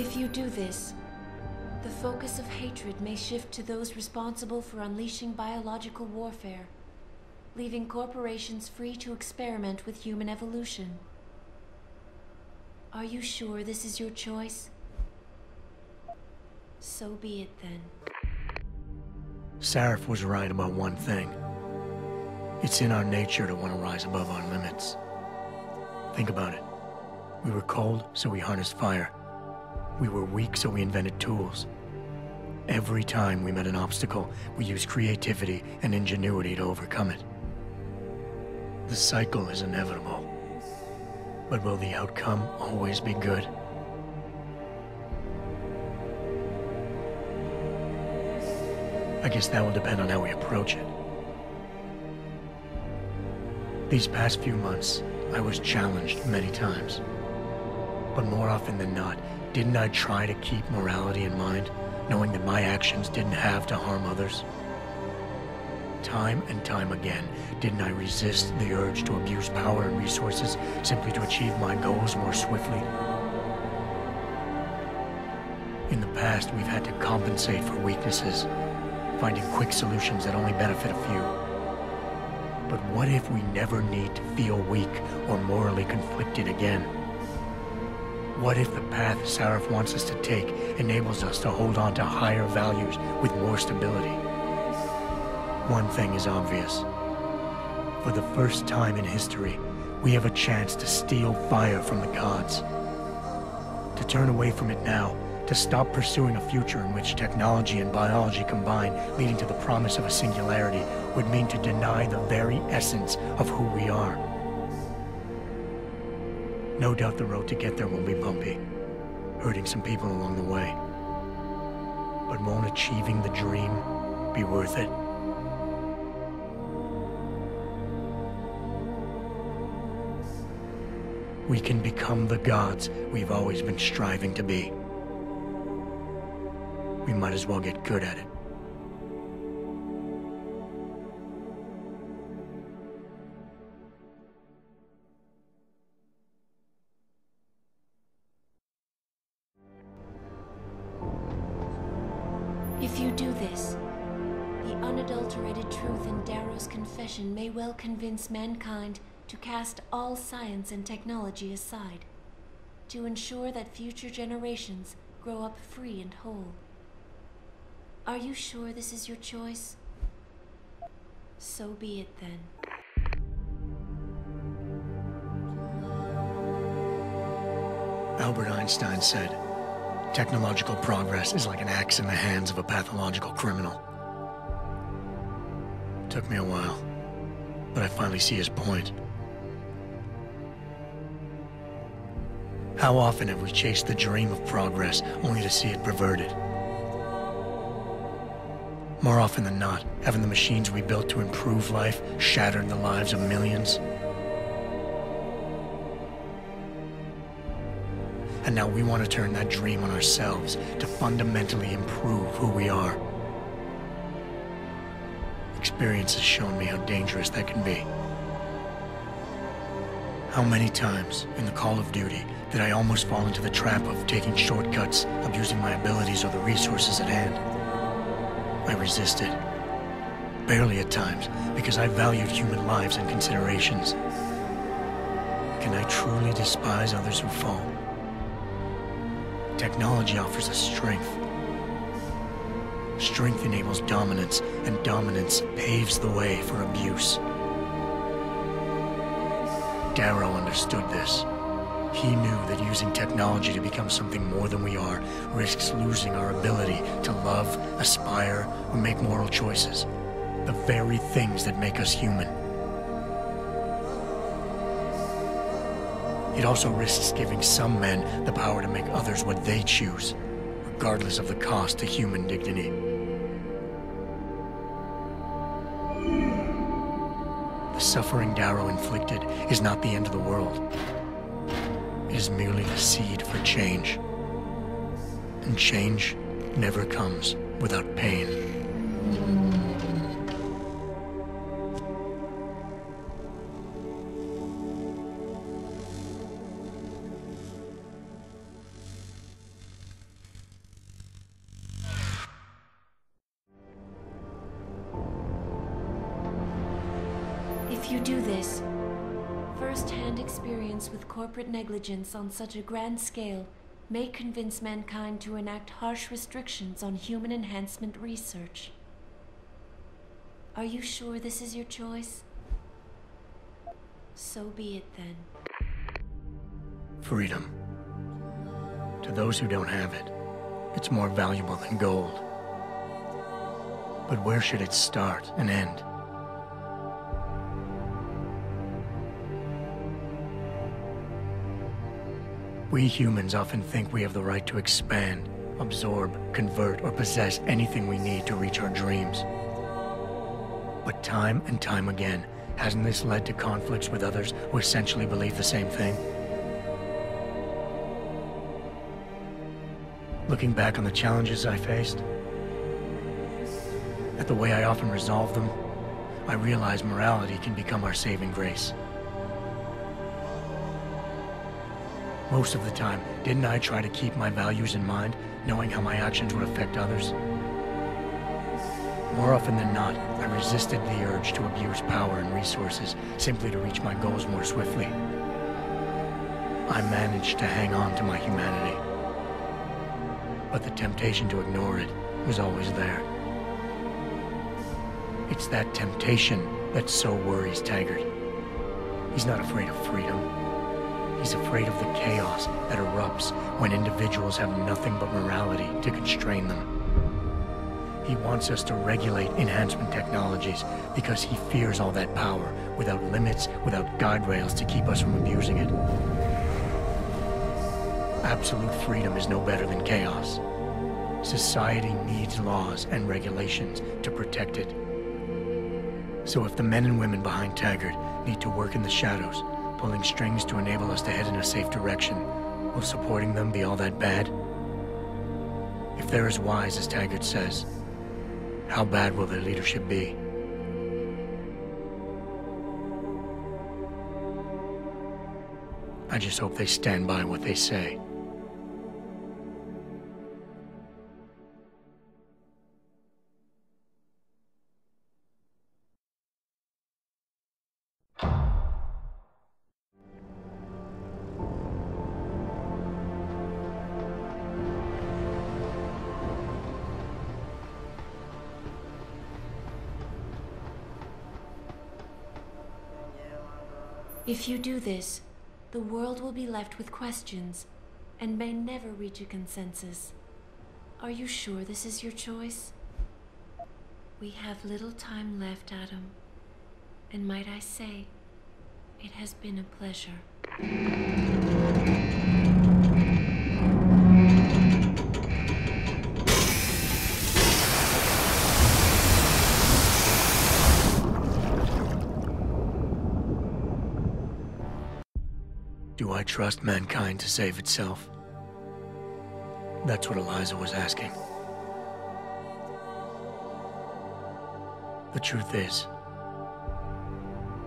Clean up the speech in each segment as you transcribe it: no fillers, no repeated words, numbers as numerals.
If you do this, the focus of hatred may shift to those responsible for unleashing biological warfare, leaving corporations free to experiment with human evolution. Are you sure this is your choice? So be it then. Sarif was right about one thing. It's in our nature to want to rise above our limits. Think about it. We were cold, so we harnessed fire. We were weak, so we invented tools. Every time we met an obstacle, we used creativity and ingenuity to overcome it. The cycle is inevitable. But will the outcome always be good? I guess that will depend on how we approach it. These past few months, I was challenged many times. But more often than not, didn't I try to keep morality in mind, knowing that my actions didn't have to harm others? Time and time again, didn't I resist the urge to abuse power and resources simply to achieve my goals more swiftly? In the past, we've had to compensate for weaknesses, finding quick solutions that only benefit a few. But what if we never need to feel weak or morally conflicted again? What if the path Sarif wants us to take enables us to hold on to higher values with more stability? One thing is obvious. For the first time in history, we have a chance to steal fire from the gods. To turn away from it now, to stop pursuing a future in which technology and biology combine, leading to the promise of a singularity, would mean to deny the very essence of who we are. No doubt the road to get there will be bumpy, hurting some people along the way. But won't achieving the dream be worth it? We can become the gods we've always been striving to be. We might as well get good at it. If you do this, the unadulterated truth in Darrow's confession may well convince mankind to cast all science and technology aside, to ensure that future generations grow up free and whole. Are you sure this is your choice? So be it then. Albert Einstein said, "Technological progress is like an axe in the hands of a pathological criminal." Took me a while, but I finally see his point. How often have we chased the dream of progress only to see it perverted? More often than not, haven't the machines we built to improve life shattered the lives of millions? And now we want to turn that dream on ourselves to fundamentally improve who we are. Experience has shown me how dangerous that can be. How many times in the Call of Duty did I almost fall into the trap of taking shortcuts, abusing my abilities or the resources at hand? I resisted. Barely at times, because I valued human lives and considerations. Can I truly despise others who fall? Technology offers us strength. Strength enables dominance, and dominance paves the way for abuse. Darrow understood this. He knew that using technology to become something more than we are risks losing our ability to love, aspire, or make moral choices. The very things that make us human. It also risks giving some men the power to make others what they choose, regardless of the cost to human dignity. The suffering Darrow inflicted is not the end of the world. It is merely the seed for change. And change never comes without pain. If you do this, first-hand experience with corporate negligence on such a grand scale may convince mankind to enact harsh restrictions on human enhancement research. Are you sure this is your choice? So be it then. Freedom. To those who don't have it, it's more valuable than gold. But where should it start and end? We humans often think we have the right to expand, absorb, convert, or possess anything we need to reach our dreams. But time and time again, hasn't this led to conflicts with others who essentially believe the same thing? Looking back on the challenges I faced, at the way I often resolve them, I realize morality can become our saving grace. Most of the time, didn't I try to keep my values in mind, knowing how my actions would affect others? More often than not, I resisted the urge to abuse power and resources simply to reach my goals more swiftly. I managed to hang on to my humanity, but the temptation to ignore it was always there. It's that temptation that so worries Taggart. He's not afraid of freedom. He's afraid of the chaos that erupts when individuals have nothing but morality to constrain them. He wants us to regulate enhancement technologies because he fears all that power, without limits, without guide rails to keep us from abusing it. Absolute freedom is no better than chaos. Society needs laws and regulations to protect it. So if the men and women behind Taggart need to work in the shadows, pulling strings to enable us to head in a safe direction, will supporting them be all that bad? If they're as wise as Taggart says, how bad will their leadership be? I just hope they stand by what they say. If you do this, the world will be left with questions and may never reach a consensus. Are you sure this is your choice? We have little time left, Adam. And might I say, it has been a pleasure. Do I trust mankind to save itself? That's what Eliza was asking. The truth is,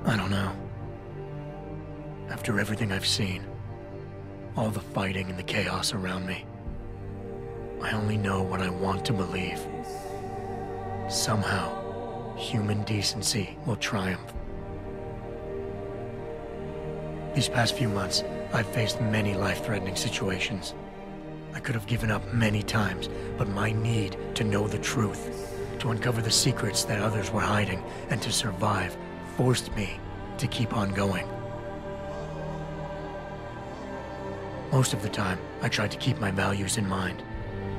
I don't know. After everything I've seen, all the fighting and the chaos around me, I only know what I want to believe. Somehow, human decency will triumph. These past few months, I've faced many life-threatening situations. I could have given up many times, but my need to know the truth, to uncover the secrets that others were hiding, and to survive, forced me to keep on going. Most of the time, I tried to keep my values in mind,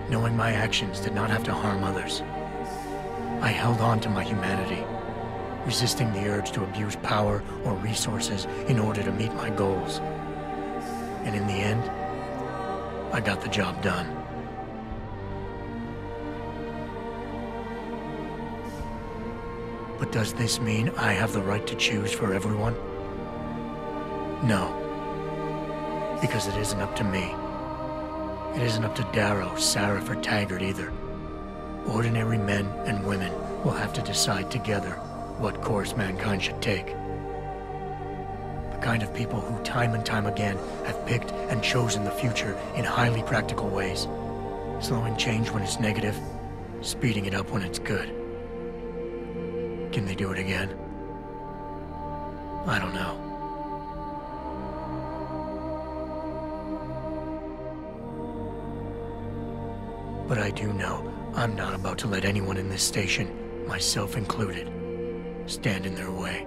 knowing my actions did not have to harm others. I held on to my humanity, resisting the urge to abuse power or resources in order to meet my goals. And in the end, I got the job done. But does this mean I have the right to choose for everyone? No. Because it isn't up to me. It isn't up to Darrow, Sarah, or Taggart either. Ordinary men and women will have to decide together what course mankind should take. The kind of people who time and time again have picked and chosen the future in highly practical ways, slowing change when it's negative, speeding it up when it's good. Can they do it again? I don't know. But I do know I'm not about to let anyone in this station, myself included, stand in their way.